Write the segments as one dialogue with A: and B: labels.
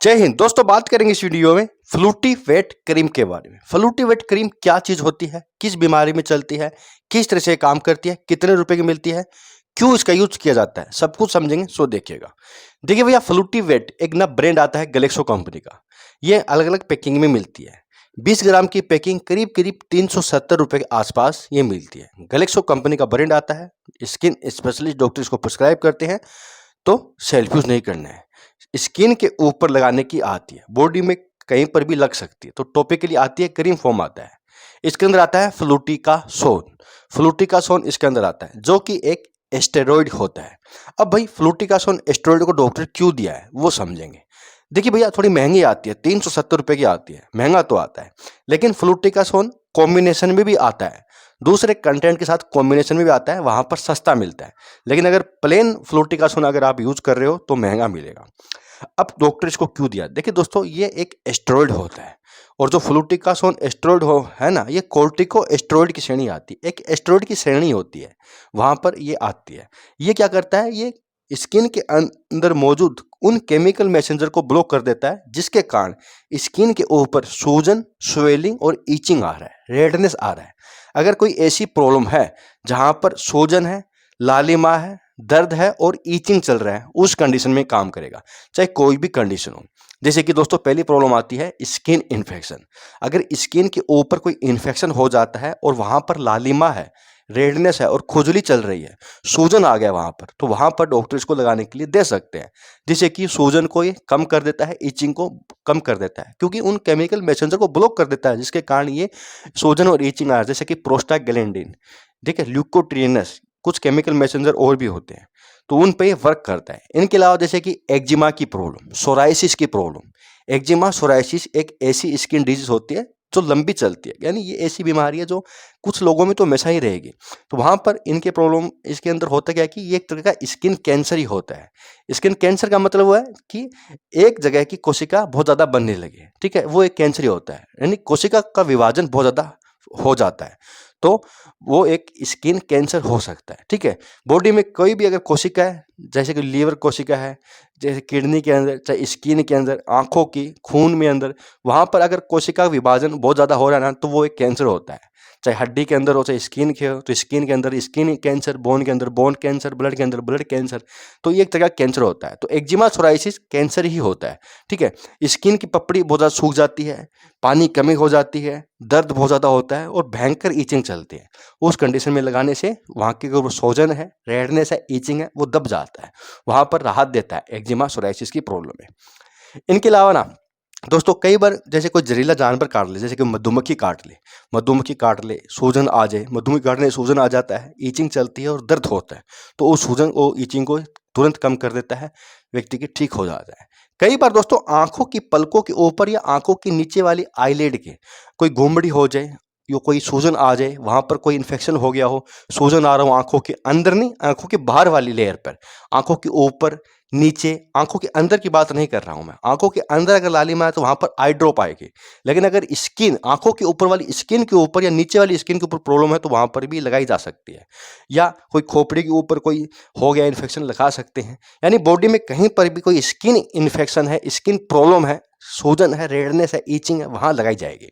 A: जय हिंद दोस्तों, बात करेंगे इस वीडियो में फ्लूटी वेट क्रीम के बारे में। फ्लूटी वेट क्रीम क्या चीज होती है, किस बीमारी में चलती है, किस तरह से काम करती है, कितने रुपए की मिलती है, क्यों इसका यूज किया जाता है, सब कुछ समझेंगे। सो देखिएगा। देखिए भैया, फ्लूटी वेट एक ना ब्रांड आता है गैलेक्सो कंपनी का। ये अलग अलग पैकिंग में मिलती है। 20 ग्राम की पैकिंग करीब करीब 370 रुपए के आसपास ये मिलती है। गैलेक्सो कंपनी का ब्रांड आता है। स्किन स्पेशलिस्ट डॉक्टर इसको प्रिस्क्राइब करते हैं, तो सेल्फ यूज नहीं करना है। स्किन के ऊपर लगाने की आती है, बॉडी में कहीं पर भी लग सकती है, तो टॉपिकली आती है, क्रीम फॉर्म आता है। इसके अंदर आता है फ्लूटिकासोन। फ्लूटिकासोन इसके अंदर आता है, जो कि एक एस्टेरॉइड होता है। अब भाई फ्लूटिकासोन एस्टेरॉइड को डॉक्टर क्यों दिया है वो समझेंगे। देखिए भैया, थोड़ी महंगी आती है, 370 रुपए की आती है, महंगा तो आता है। लेकिन फ्लूटिकासोन कॉम्बिनेशन में भी आता है, दूसरे कंटेंट के साथ कॉम्बिनेशन में भी आता है, वहां पर सस्ता मिलता है। लेकिन अगर प्लेन फ्लूटिकासोन अगर आप यूज कर रहे हो तो महंगा मिलेगा। अब डॉक्टर इसको क्यों दिया? देखिए दोस्तों, ये एक एस्टेरॉइड होता है, और जो फ्लूटिकासोन एस्टेरॉइड हो है ना, ये कोर्टिको एस्टेरॉइड की श्रेणी आती है। एक एस्टेरॉइड की श्रेणी होती है, वहां पर ये आती है। ये क्या करता है? ये स्किन के अंदर मौजूद उन केमिकल मैसेंजर को ब्लॉक कर देता है, जिसके कारण स्किन के ऊपर सूजन, स्वेलिंग और ईचिंग आ रहा है, रेडनेस आ रहा है। अगर कोई ऐसी प्रॉब्लम है जहां पर सूजन है, लालिमा है, दर्द है और ईचिंग चल रहा है, उस कंडीशन में काम करेगा, चाहे कोई भी कंडीशन हो। जैसे कि दोस्तों, पहली प्रॉब्लम आती है स्किन इन्फेक्शन। अगर स्किन के ऊपर कोई इन्फेक्शन हो जाता है और वहां पर लालिमा है, रेडनेस है और खुजली चल रही है, सूजन आ गया वहां पर, तो वहां पर डॉक्टर इसको लगाने के लिए दे सकते हैं, जिससे कि सूजन को ये कम कर देता है, इचिंग को कम कर देता है, क्योंकि उन केमिकल मैसेंजर को ब्लॉक कर देता है, जिसके कारण ये सूजन और इचिंग आ रहा है। जैसे कि प्रोस्टाग्लैंडिन, ठीक है, ल्यूकोट्रिएनस, कुछ केमिकल मैसेंजर और भी होते हैं, तो उन पे ये वर्क करता है। इनके अलावा जैसे कि एक्जिमा की प्रॉब्लम, सोराइसिस की प्रॉब्लम। एक्जिमा, सोराइसिस एक ऐसी स्किन डिजीज होती है जो लंबी चलती है, यानी ये ऐसी बीमारी है जो कुछ लोगों में तो हमेशा ही रहेगी। तो वहां पर इनके प्रॉब्लम, इसके अंदर होता क्या है कि ये एक तरह का स्किन कैंसर ही होता है। स्किन कैंसर का मतलब वो है कि एक जगह की कोशिका बहुत ज्यादा बनने लगे, ठीक है, वो एक कैंसर ही होता है, यानी कोशिका का विभाजन बहुत ज्यादा हो जाता है, तो वो एक स्किन कैंसर हो सकता है। ठीक है, बॉडी में कोई भी अगर कोशिका है, जैसे कि लीवर कोशिका है, जैसे किडनी के अंदर, चाहे स्किन के अंदर, आंखों की, खून में अंदर, वहां पर अगर कोशिका का विभाजन बहुत ज्यादा हो रहा है ना, तो वो एक कैंसर होता है। चाहे हड्डी के अंदर हो, चाहे स्किन के हो, तो स्किन के अंदर स्किन कैंसर, बोन के अंदर बोन कैंसर, ब्लड के अंदर ब्लड कैंसर, तो ये एक तरह का कैंसर होता है। तो एक्जिमा, सोराइसिस कैंसर ही होता है। ठीक है, स्किन की पपड़ी बहुत ज्यादा सूख जाती है, पानी कमी हो जाती है, दर्द बहुत ज्यादा होता है और भयंकर ईचिंग चलती है। उस कंडीशन में लगाने से वहां की जो सोजन है, रेडनेस है, ईचिंग है, वो दब जाता है, वहां पर राहत देता है एक्जिमा, सोराइसिस की प्रॉब्लम में। इनके अलावा ना दोस्तों, कई बार जैसे कोई जहरीला जानवर काट ले, जैसे कि मधुमक्खी काट ले, मधुमक्खी काट ले, सूजन आ जाए, मधुमक्खी काटने से सूजन आ जाता है, ईचिंग चलती है और दर्द होता है, तो वो सूजन, वो ईचिंग को तुरंत कम कर देता है, व्यक्ति की ठीक हो जाता है। कई बार दोस्तों, आंखों की पलकों के ऊपर या आंखों के नीचे वाली आईलिड के कोई गोमड़ी हो जाए, यो कोई सूजन आ जाए, वहां पर कोई इन्फेक्शन हो गया हो, सूजन आ रहा हो आंखों के अंदर नहीं, आंखों के बाहर वाली लेयर पर, आंखों के ऊपर, नीचे, आंखों के अंदर की बात नहीं कर रहा हूं मैं। आंखों के अंदर अगर लालिमा है तो वहां पर आई ड्रॉप आएगी। लेकिन अगर स्किन, आंखों के ऊपर वाली स्किन के ऊपर या नीचे वाली स्किन के ऊपर प्रॉब्लम है, तो वहां पर भी लगाई जा सकती है। या कोई खोपड़ी के ऊपर कोई हो गया इन्फेक्शन, लगा सकते हैं। यानी बॉडी में कहीं पर भी कोई स्किन इन्फेक्शन है, स्किन प्रॉब्लम है, सूजन है, रेडनेस है, ईचिंग है, वहां लगाई जाएगी।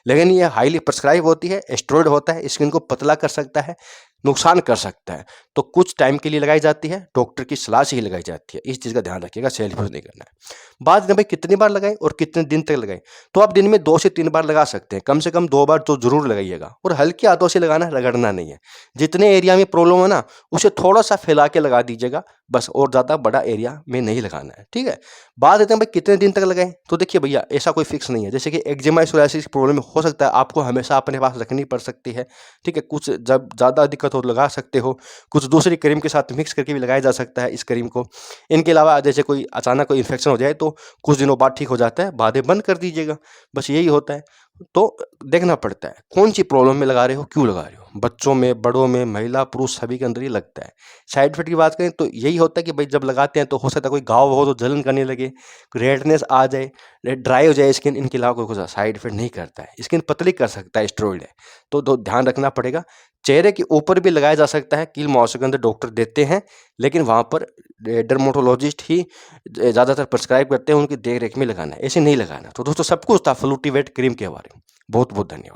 A: लेकिन ये हाईली प्रिस्क्राइब होती है, स्टेरॉइड होता है, स्किन को पतला कर सकता है, नुकसान कर सकता है, तो कुछ टाइम के लिए लगाई जाती है, डॉक्टर की सलाह से ही लगाई जाती है। इस चीज का ध्यान रखिएगा, सेल्फ यूज नहीं करना है। बात है भाई कितनी बार लगाएं और कितने दिन तक लगाएं, तो आप दिन में 2 से 3 बार लगा सकते हैं, कम से कम 2 बार तो जरूर लगाइएगा। और हल्के हाथों से लगाना, रगड़ना नहीं है। जितने एरिया में प्रॉब्लम है ना, उसे थोड़ा सा फैला के लगा दीजिएगा बस, और ज्यादा बड़ा एरिया में नहीं लगाना है। ठीक है, बात देते हैं भाई कितने दिन तक लगाएं, तो देखिए भैया, ऐसा कोई फिक्स नहीं है। जैसे कि एक्जिमा, सोराइसिस की प्रॉब्लम हो सकता है आपको हमेशा अपने पास रखनी पड़ सकती है। ठीक है, कुछ जब ज्यादा दिक्कत हो तो लगा सकते हो, कुछ दूसरी क्रीम के साथ मिक्स करके भी लगाया जा सकता है इस क्रीम को। इनके अलावा जैसे कोई अचानक कोई इन्फेक्शन हो जाए तो कुछ दिनों बाद ठीक हो जाता है, बातें बंद कर दीजिएगा, बस यही होता है। तो देखना पड़ता है कौन सी प्रॉब्लम में लगा रहे हो, क्यों लगा रहे हो। बच्चों में, बड़ों में, महिला पुरुष सभी के अंदर ही लगता है। साइड इफेक्ट की बात करें तो यही होता है कि भाई जब लगाते हैं तो हो सकता है कोई घाव हो तो जलन करने लगे, रेडनेस आ जाए, ड्राई हो जाए स्किन। इनके अलावा कोई साइड इफेक्ट नहीं करता है, स्किन पतली कर सकता है, स्टेरॉइड है, तो ध्यान रखना पड़ेगा। चेहरे के ऊपर भी लगाया जा सकता है, कील मुहावसे के अंदर डॉक्टर देते हैं, लेकिन वहाँ पर डर्मेटोलॉजिस्ट ही ज़्यादातर प्रिस्क्राइब करते हैं, उनकी देख रेख में लगाना है, ऐसे नहीं लगाना। तो दोस्तों सब कुछ था फ्लूटिवेट क्रीम के बारे में। बहुत बहुत धन्यवाद।